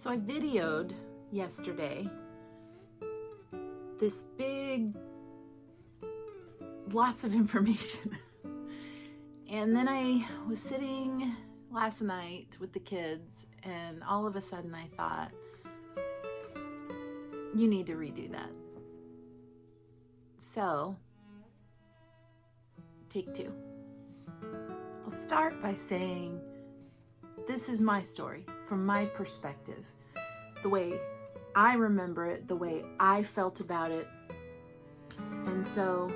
So I videoed yesterday this big, lots of information. And then I was sitting last night with the kids, and all of a sudden I thought, you need to redo that. So, take two. I'll start by saying, this is my story from my perspective, the way I remember it, the way I felt about it. And so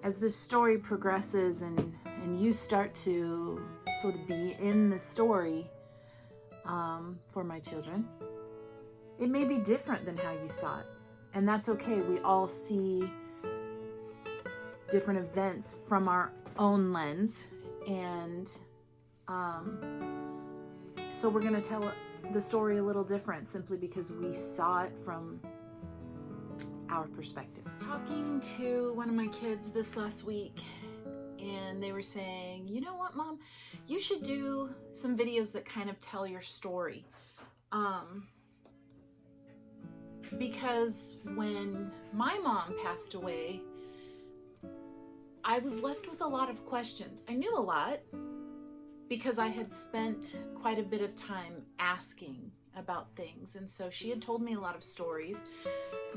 as this story progresses and you start to sort of be in the story for my children, it may be different than how you saw it. And that's okay. We all see different events from our own lens. And so we're going to tell the story a little different simply because we saw it from our perspective. Talking to one of my kids this last week, and they were saying, you know what, Mom, you should do some videos that kind of tell your story. Because when my mom passed away, I was left with a lot of questions. I knew a lot because I had spent quite a bit of time asking about things. And so she had told me a lot of stories,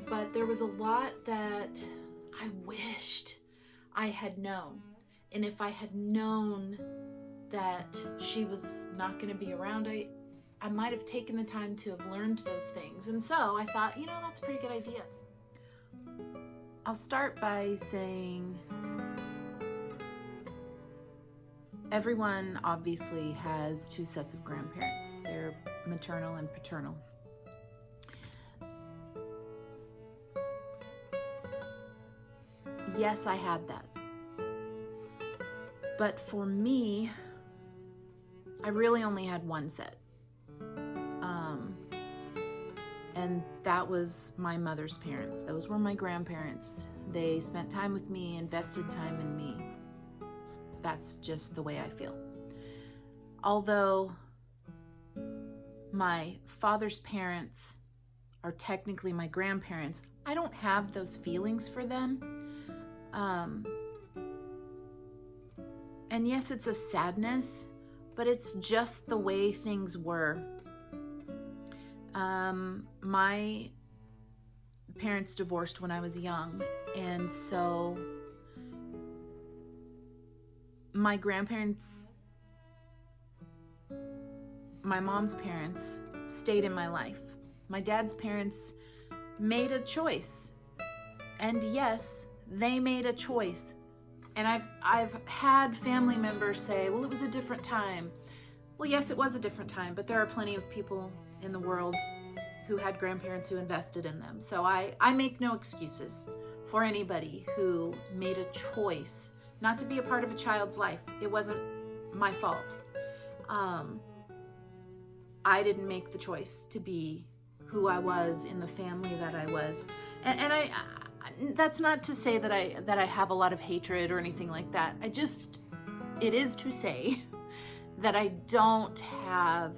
but there was a lot that I wished I had known. And if I had known that she was not going to be around, I might have taken the time to have learned those things. And so I thought, that's a pretty good idea. I'll start by saying everyone obviously has two sets of grandparents. They're maternal and paternal. Yes, I had that. But for me, I really only had one set. And that was my mother's parents. Those were my grandparents. They spent time with me, invested time in me. That's just the way I feel. Although my father's parents are technically my grandparents, I don't have those feelings for them. And yes, it's a sadness, but it's just the way things were. My parents divorced when I was young, and so my grandparents, my mom's parents, stayed in my life. My dad's parents made a choice, and yes, they made a choice. And I've had family members say, well, it was a different time. Well, yes, it was a different time, but there are plenty of people in the world who had grandparents who invested in them. So I make no excuses for anybody who made a choice not to be a part of a child's life. It wasn't my fault. I didn't make the choice to be who I was in the family that I was. And I that's not to say that I have a lot of hatred or anything like that. It is to say that I don't have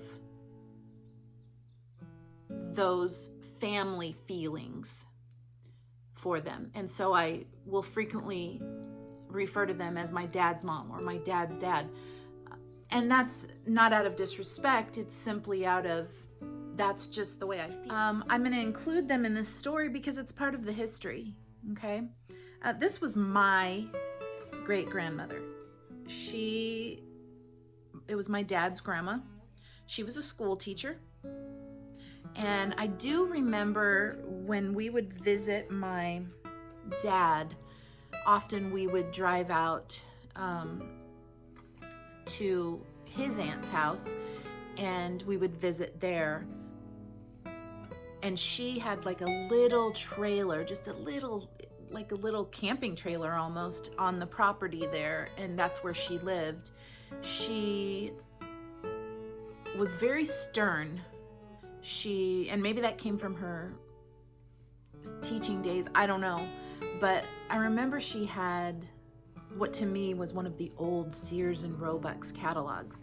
those family feelings for them. And so I will frequently refer to them as my dad's mom or my dad's dad. And that's not out of disrespect. It's simply out of, that's just the way I feel. I'm going to include them in this story because it's part of the history. Okay. This was my great grandmother. It was my dad's grandma. She was a school teacher. And I do remember when we would visit my dad, often we would drive out to his aunt's house and we would visit there. And she had like a little trailer, just like a little camping trailer almost on the property there. And that's where she lived. She was very stern. And maybe that came from her teaching days, I don't know. But I remember she had what to me was one of the old Sears and Roebuck's catalogs.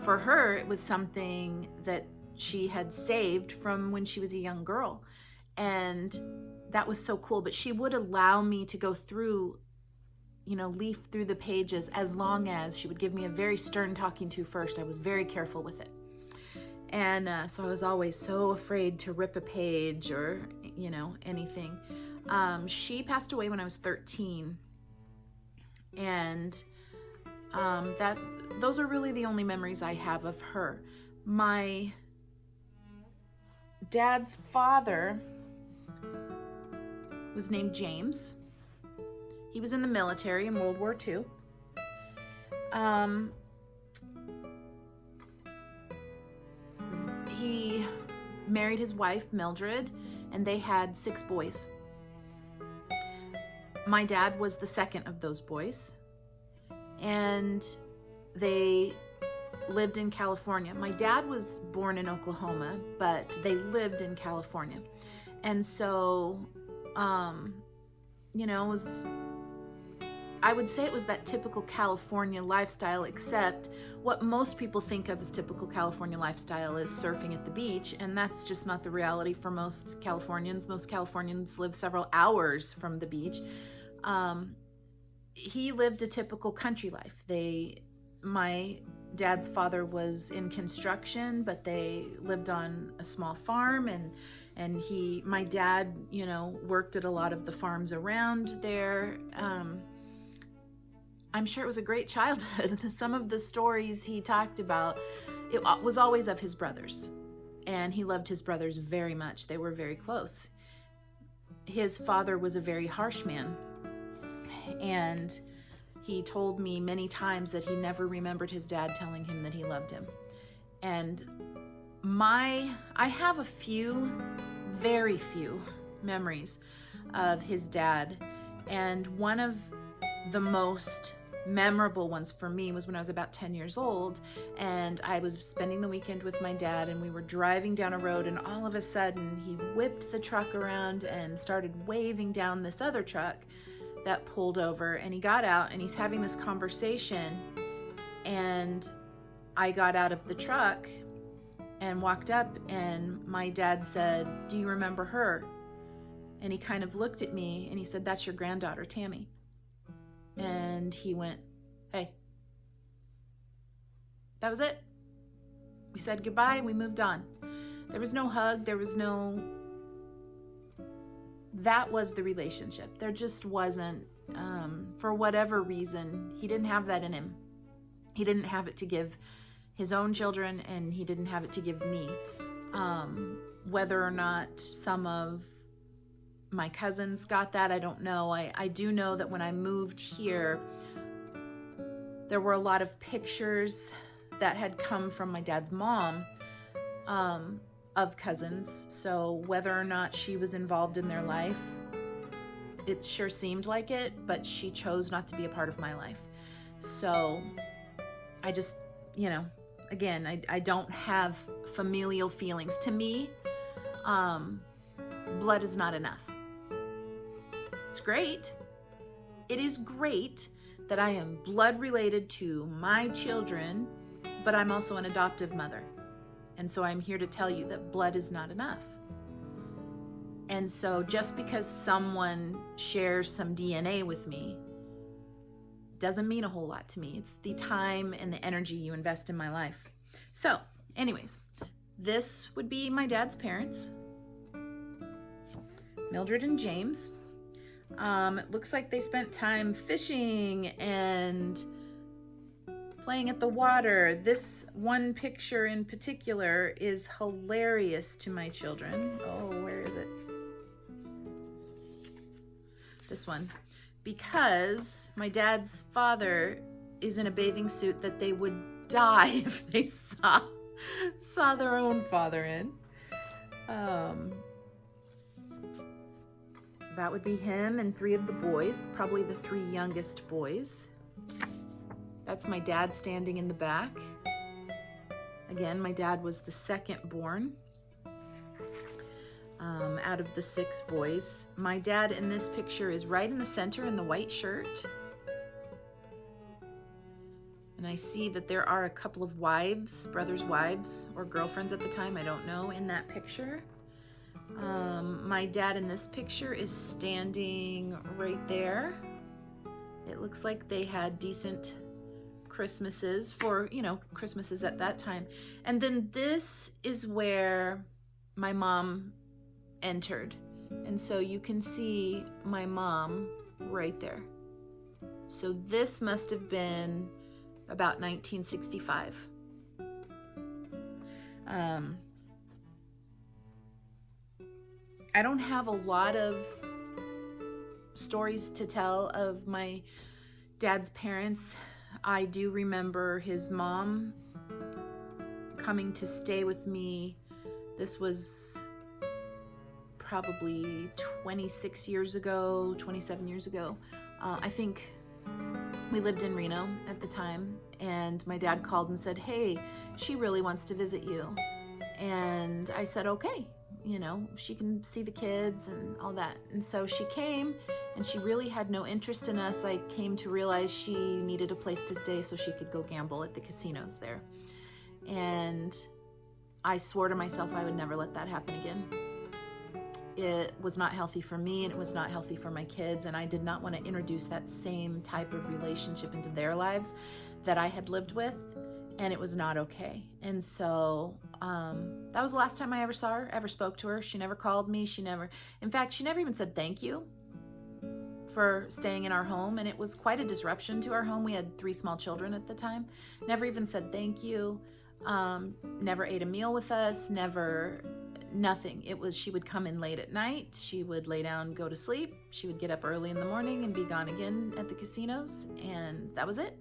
For her, it was something that she had saved from when she was a young girl. And that was so cool. But she would allow me to go through, leaf through the pages, as long as she would give me a very stern talking to first. I was very careful with it. And so I was always so afraid to rip a page or, anything. She passed away when I was 13. And those are really the only memories I have of her. My dad's father was named James. He was in the military in World War II. He married his wife, Mildred, and they had 6 boys. My dad was the second of those boys, and they lived in California. My dad was born in Oklahoma, but they lived in California. And so, I would say it was that typical California lifestyle, except what most people think of as typical California lifestyle is surfing at the beach, and that's just not the reality for most Californians. Most Californians live several hours from the beach. He lived a typical country life. My dad's father was in construction, but they lived on a small farm, and my dad, worked at a lot of the farms around there. I'm sure it was a great childhood. Some of the stories he talked about, it was always of his brothers, and he loved his brothers very much. They were very close. His father was a very harsh man, and he told me many times that he never remembered his dad telling him that he loved him. And I have a few, very few memories of his dad, and one of the most memorable ones for me was when I was about 10 years old, and I was spending the weekend with my dad, and we were driving down a road, and all of a sudden he whipped the truck around and started waving down this other truck that pulled over, and he got out and he's having this conversation, and I got out of the truck and walked up, and my dad said, "Do you remember her?" And he kind of looked at me and he said, "That's your granddaughter, Tammy." And he went, "Hey." That was it. We said goodbye and we moved on. There was no hug. That was the relationship. There just wasn't, for whatever reason, he didn't have that in him. He didn't have it to give his own children, and he didn't have it to give me. Whether or not some of my cousins got that, I don't know. I do know that when I moved here, there were a lot of pictures that had come from my dad's mom of cousins. So whether or not she was involved in their life, it sure seemed like it, but she chose not to be a part of my life. So I just, again, I don't have familial feelings. To me, blood is not enough. It's great. It is great that I am blood related to my children, but I'm also an adoptive mother. And so I'm here to tell you that blood is not enough. And so just because someone shares some DNA with me doesn't mean a whole lot to me. It's the time and the energy you invest in my life. So anyways, this would be my dad's parents, Mildred and James. It looks like they spent time fishing and playing at the water. This one picture in particular is hilarious to my children. Oh, where is it? This one. Because my dad's father is in a bathing suit that they would die if they saw their own father in. That would be him and 3 of the boys, probably the 3 youngest boys. That's my dad standing in the back. Again, my dad was the second born out of the 6 boys. My dad in this picture is right in the center in the white shirt. And I see that there are a couple of wives, brothers' wives, or girlfriends at the time, I don't know, in that picture. My dad in this picture is standing right there. It looks like they had decent Christmases for, Christmases at that time. And then this is where my mom entered. And so you can see my mom right there. So this must have been about 1965. I don't have a lot of stories to tell of my dad's parents. I do remember his mom coming to stay with me. This was probably 26 years ago, 27 years ago. I think we lived in Reno at the time, and my dad called and said, "Hey, she really wants to visit you." And I said, "Okay, she can see the kids and all that." And so she came, and she really had no interest in us. I came to realize she needed a place to stay so she could go gamble at the casinos there. And I swore to myself I would never let that happen again. It was not healthy for me, and it was not healthy for my kids, and I did not want to introduce that same type of relationship into their lives that I had lived with, and it was not okay. And so that was the last time I ever saw her, ever spoke to her. She never called me. In fact, she never even said thank you for staying in our home, and it was quite a disruption to our home. We had 3 small children at the time. Never even said thank you. Never ate a meal with us. Nothing. It was, she would come in late at night. She would lay down, go to sleep. She would get up early in the morning and be gone again at the casinos. And that was it.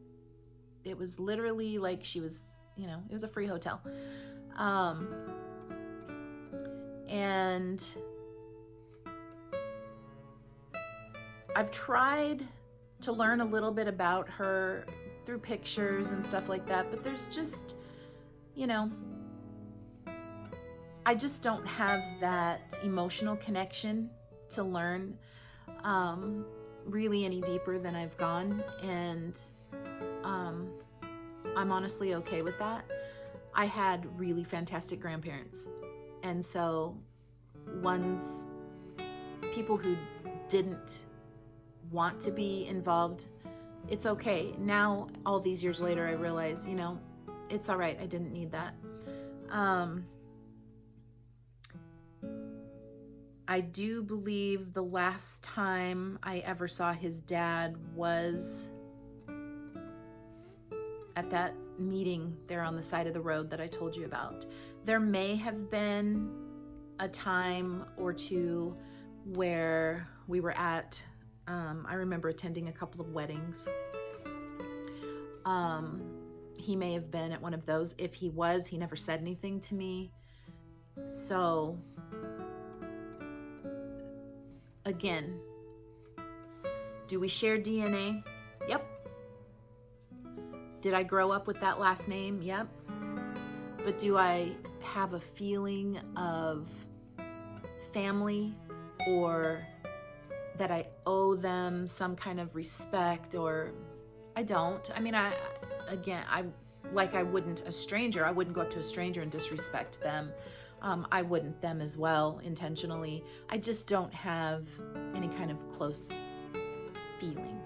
It was literally like she was, it was a free hotel. And I've tried to learn a little bit about her through pictures and stuff like that, but there's just, I just don't have that emotional connection to learn really any deeper than I've gone, and I'm honestly okay with that. I had really fantastic grandparents, and so people who didn't want to be involved, it's okay. Now, all these years later, I realize, it's all right. I didn't need that. I do believe the last time I ever saw his dad was at that meeting there on the side of the road that I told you about. There may have been a time or two where we were at, I remember attending a couple of weddings. He may have been at one of those. If he was, he never said anything to me. So, again, do we share DNA? Yep. Did I grow up with that last name? Yep. But do I have a feeling of family, or that I owe them some kind of respect? Or I don't. I mean, I wouldn't a stranger. I wouldn't go up to a stranger and disrespect them. I wouldn't them as well intentionally. I just don't have any kind of close feeling.